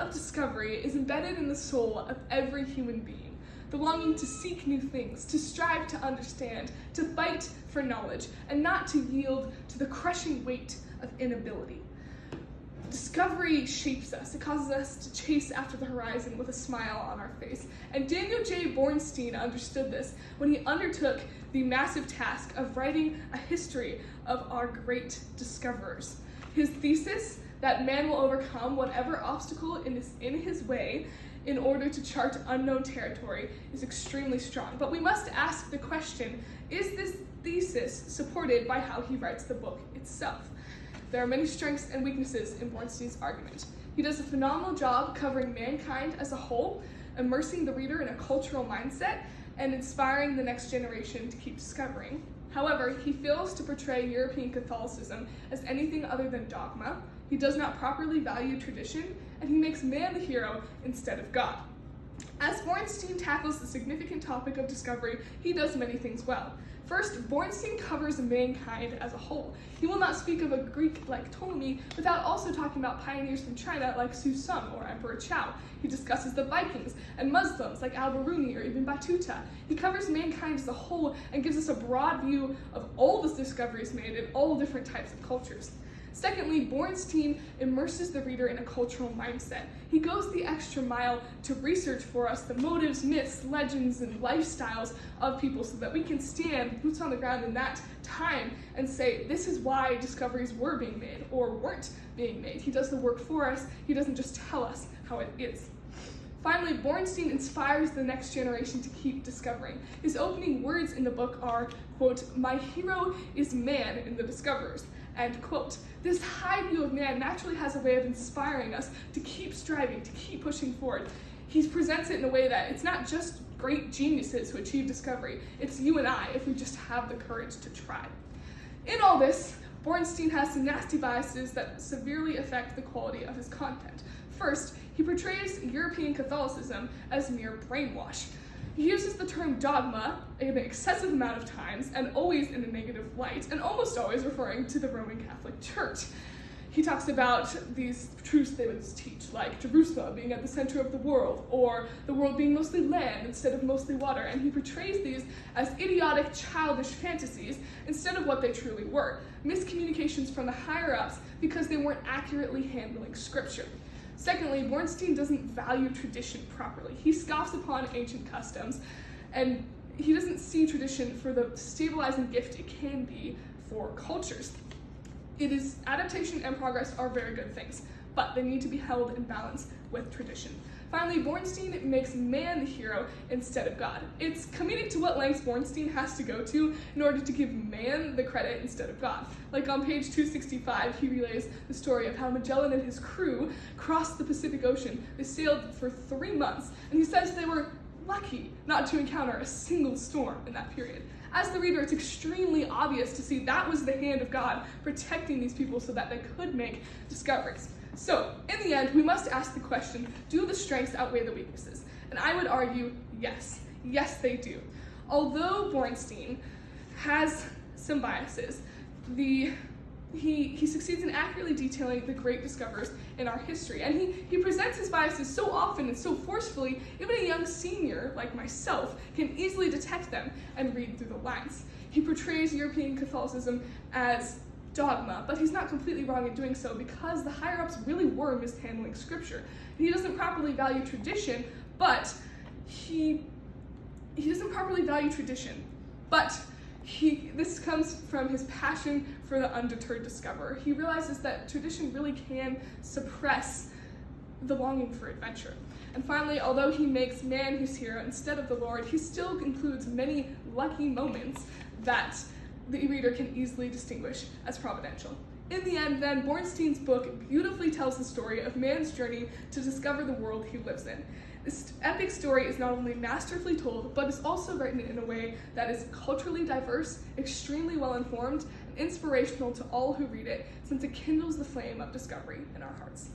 of discovery is embedded in the soul of every human being. The longing to seek new things, to strive to understand, to fight for knowledge, and not to yield to the crushing weight of inability. Discovery shapes us. It causes us to chase after the horizon with a smile on our face. And Daniel J. Bornstein understood this when he undertook the massive task of writing a history of our great discoverers. His thesis, that man will overcome whatever obstacle in his way in order to chart unknown territory, is extremely strong. But we must ask the question, is this thesis supported by how he writes the book itself? There are many strengths and weaknesses in Bornstein's argument. He does a phenomenal job covering mankind as a whole, immersing the reader in a cultural mindset, and inspiring the next generation to keep discovering. However, he fails to portray European Catholicism as anything other than dogma. He does not properly value tradition, and he makes man the hero instead of God. As Bornstein tackles the significant topic of discovery, he does many things well. First, Bornstein covers mankind as a whole. He will not speak of a Greek like Ptolemy without also talking about pioneers from China like Su Sung or Emperor Chao. He discusses the Vikings and Muslims like Al-Biruni or even Batuta. He covers mankind as a whole and gives us a broad view of all the discoveries made in all different types of cultures. Secondly, Bornstein immerses the reader in a cultural mindset. He goes the extra mile to research for us the motives, myths, legends, and lifestyles of people so that we can stand boots on the ground in that time and say, this is why discoveries were being made or weren't being made. He does the work for us. He doesn't just tell us how it is. Finally, Bornstein inspires the next generation to keep discovering. His opening words in the book are, quote, "My hero is man in the discoverers," end quote. This high view of man naturally has a way of inspiring us to keep striving, to keep pushing forward. He presents it in a way that it's not just great geniuses who achieve discovery, it's you and I if we just have the courage to try. In all this, Bornstein has some nasty biases that severely affect the quality of his content. First, he portrays European Catholicism as mere brainwash. He uses the term dogma an excessive amount of times and always in a negative light, and almost always referring to the Roman Catholic Church. He talks about these truths they would teach, like Jerusalem being at the center of the world, or the world being mostly land instead of mostly water, and he portrays these as idiotic, childish fantasies instead of what they truly were, miscommunications from the higher-ups because they weren't accurately handling scripture. Secondly, Bornstein doesn't value tradition properly. He scoffs upon ancient customs, and he doesn't see tradition for the stabilizing gift it can be for cultures. Adaptation and progress are very good things, but they need to be held in balance with tradition. Finally, Bornstein makes man the hero instead of God. It's comedic to what lengths Bornstein has to go to in order to give man the credit instead of God. Like on page 265, he relays the story of how Magellan and his crew crossed the Pacific Ocean. They sailed for 3 months, and he says they were lucky not to encounter a single storm in that period. As the reader, it's extremely obvious to see that was the hand of God protecting these people so that they could make discoveries. So, in the end, we must ask the question, do the strengths outweigh the weaknesses? And I would argue, yes. Yes, they do. Although Bornstein has some biases, he succeeds in accurately detailing the great discoverers in our history. And he presents his biases so often and so forcefully, even a young senior like myself can easily detect them and read through the lines. He portrays European Catholicism as dogma, but he's not completely wrong in doing so because the higher-ups really were mishandling scripture. He doesn't properly value tradition, but this comes from his passion for the undeterred discoverer. He realizes that tradition really can suppress the longing for adventure. And finally, although he makes man his hero instead of the Lord, he still includes many lucky moments that the reader can easily distinguish as providential. In the end, then, Bornstein's book beautifully tells the story of man's journey to discover the world he lives in. This epic story is not only masterfully told, but is also written in a way that is culturally diverse, extremely well-informed, and inspirational to all who read it, since it kindles the flame of discovery in our hearts.